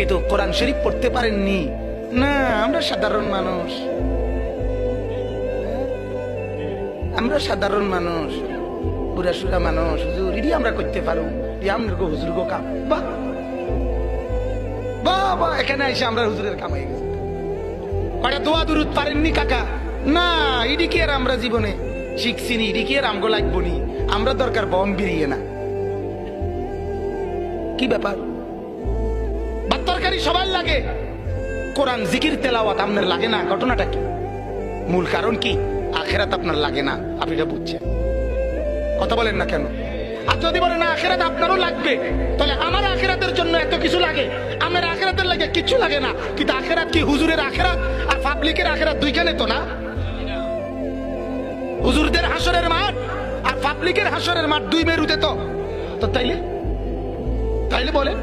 কিন্তু কোরআন শরীফ পড়তে পারেননি না। আমরা সাধারণ মানুষ, আমরা সাধারণ মানুষ, পুরা সুরা মানুষ। হুজুর এটি আমরা করতে পারো, আমরা হুজুর গো কাম। বাহ বাহ বাহ, এখানে এসে আমরা হুজুরের কাম হয়ে গেছে। কটা দোয়া দুরুদ পারেননি কাকা? না, ইডি কি আর আমরা জীবনে শিখছি নি, ইডি কি আর আমগো লাগবো নি। আমরা দরকার বম বেরিয়ে না। কি ব্যাপার? ভাত তরকারি সবার লাগে, কোরআন জিকির তেলাওয়াত আপনার লাগে না। ঘটনাটা কি? মূল কারণ কি? আখেরাত আপনার লাগে না। আপনি এটা বুঝছেন? কথা বলেন না কেন? আর যদি বলেন না আখেরাত আপনারও লাগবে, তাহলে আমার আখেরাতের জন্য এত কিছু লাগে, আমার আখেরাতের লাগে কিছু লাগে না। কিন্তু আখেরাত কি হুজুরের আখেরাত আর পাবলিকের আখেরাত দুইখানে তো না। হুজুরদের হাসরের মাঠ আর পাবলিকের হাসরের মাঠ দুই মেরুতে তো। তো তাইলে বলেন